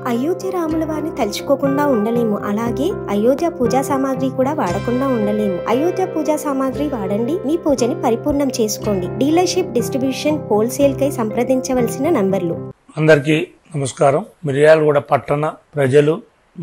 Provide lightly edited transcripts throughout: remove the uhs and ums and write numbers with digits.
అయోధ్య రాముల వారిని తలుచుకోకుండా ఉండలేము. అలాగే అయోధ్య పూజా సామాగ్రి కూడా వాడకుండా ఉండలేము. అయోధ్య పూజా సామాగ్రి వాడండి, మీ పూజని పరిపూర్ణం చేసుకోండి. డీలర్షిప్, డిస్ట్రిబ్యూషన్, హోల్సేల్ కై సంప్రదించవలసిన నంబర్లు. అందరికీ నమస్కారం. మిర్యాలగూడ పట్టణ ప్రజలు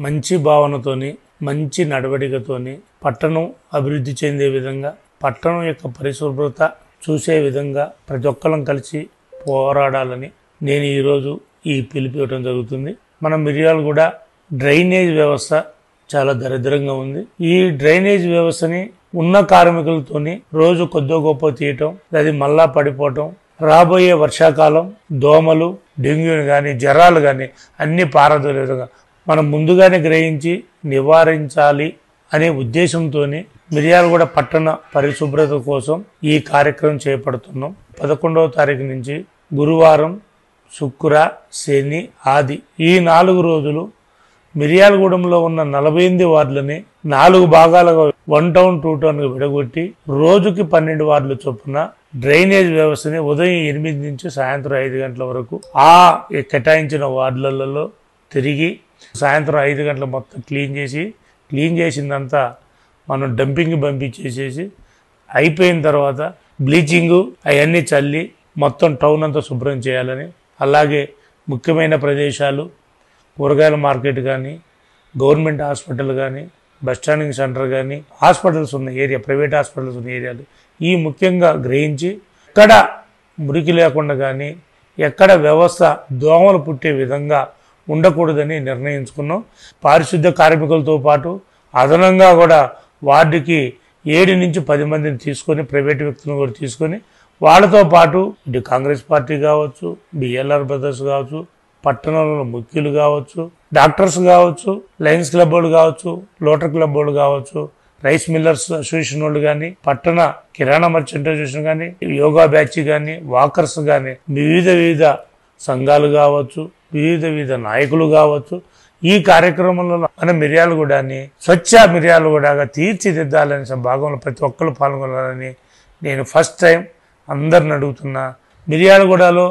మంచి భావనతోని, మంచి నడవడికతోని పట్టణం అభివృద్ధి చెందే విధంగా, పట్టణం యొక్క పరిశుభ్రత చూసే విధంగా ప్రతి ఒక్కరం కలిసి పోరాడాలని నేను ఈరోజు ఈ పిలిపివ్వడం జరుగుతుంది. మన మిర్యాలగూడ డ్రైనేజ్ వ్యవస్థ చాలా దరిద్రంగా ఉంది. ఈ డ్రైనేజ్ వ్యవస్థని ఉన్న కార్మికులతోని రోజు కొద్దో గొప్ప తీయటం, అది మళ్ళా పడిపోవటం, రాబోయే వర్షాకాలం దోమలు, డెంగ్యూని కానీ జ్వరాలు కానీ అన్ని పారదోలే విధంగా మనం ముందుగానే గ్రహించి నివారించాలి అనే ఉద్దేశంతో మిర్యాలగూడ పట్టణ పరిశుభ్రత కోసం ఈ కార్యక్రమం చేపడుతున్నాం. 11వ తారీఖు నుంచి గురువారం, శుక్ర, శని, ఆది ఈ 4 రోజులు మిర్యాలగూడెంలో ఉన్న 48 వార్డులని 4 భాగాలుగా 1 టౌన్ 2 టౌన్గా విడగొట్టి రోజుకి 12 వార్డుల చొప్పున డ్రైనేజ్ వ్యవస్థని ఉదయం 8 నుంచి సాయంత్రం 5 గంటల వరకు ఆ కేటాయించిన వార్డులలో తిరిగి సాయంత్రం 5 గంటల మొత్తం క్లీన్ చేసిందంతా మనం డంపింగ్ పంపించేసేసి అయిపోయిన తర్వాత బ్లీచింగు అవన్నీ చల్లి మొత్తం టౌన్ అంతా శుభ్రం చేయాలని, అలాగే ముఖ్యమైన ప్రదేశాలు, కూరగాయల మార్కెట్ కానీ, గవర్నమెంట్ హాస్పిటల్ కానీ, బస్టాండింగ్ సెంటర్ కానీ, హాస్పిటల్స్ ఉన్న ఏరియా, ప్రైవేట్ హాస్పిటల్స్ ఉన్న ఏరియాలు ఈ ముఖ్యంగా గ్రహించి ఎక్కడ మురికి లేకుండా కానీ, ఎక్కడ వ్యవస్థ దోమలు పుట్టే విధంగా ఉండకూడదని నిర్ణయించుకున్నాం. పారిశుద్ధ్య కార్మికులతో పాటు అదనంగా కూడా వార్డుకి 7 నుంచి 10 మందిని తీసుకొని, ప్రైవేట్ వ్యక్తులను కూడా తీసుకొని, వాళ్ళతో పాటు ఇటు కాంగ్రెస్ పార్టీ కావచ్చు, బిఎల్ఆర్ బ్రదర్స్ కావచ్చు, పట్టణంలో ముఖ్యులు కావచ్చు, డాక్టర్స్ కావచ్చు, లయన్స్ క్లబ్ వాళ్ళు కావచ్చు, లోటర్ క్లబ్ వాళ్ళు కావచ్చు, రైస్ మిల్లర్స్ అసోసియేషన్ వాళ్ళు కానీ, పట్టణ కిరాణా మర్చెంట్ అసోసియేషన్ కానీ, యోగా బ్యాచ్ కానీ, వాకర్స్ కానీ, వివిధ సంఘాలు కావచ్చు, వివిధ నాయకులు కావచ్చు, ఈ కార్యక్రమంలో మన మిర్యాలగూడని స్వచ్ఛ మిర్యాలగూడగా తీర్చిదిద్దాలనే భాగంలో ప్రతి ఒక్కరు పాల్గొనాలని నేను ఫస్ట్ టైం అందరిని అడుగుతున్నా. మిర్యాలగూడలో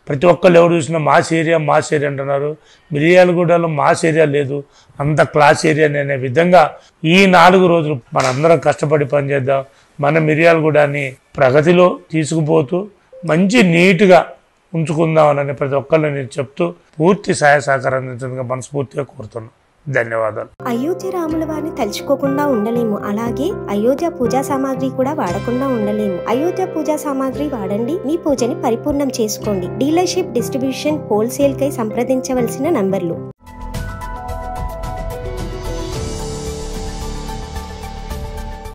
ప్రతి ఒక్కళ్ళు ఎవరు చూసినా మాస్ ఏరియా అంటున్నారు. మిర్యాలగూడలో మాస్ ఏరియా లేదు, అంత క్లాస్ ఏరియా అనే విధంగా ఈ 4 రోజులు మనందరం కష్టపడి పనిచేద్దాం. మన మిర్యాలగూడని ప్రగతిలో తీసుకుపోతూ మంచి నీట్గా ఉంచుకుందామని ప్రతి ఒక్కరిని నేను చెప్తూ పూర్తి సహాయ సహకారం అందించడానికి మనస్ఫూర్తిగా కోరుతున్నాను. ధన్యవాదాలు. అయోధ్య రాముల వారిని తలుచుకోకుండా ఉండలేము. అలాగే అయోధ్య పూజా సామాగ్రి కూడా వాడకుండా ఉండలేము. అయోధ్య పూజా సామాగ్రి వాడండి, మీ పూజని పరిపూర్ణం చేసుకోండి. డీలర్షిప్, డిస్ట్రిబ్యూషన్, హోల్సేల్ కై సంప్రదించవలసిన నంబర్లు.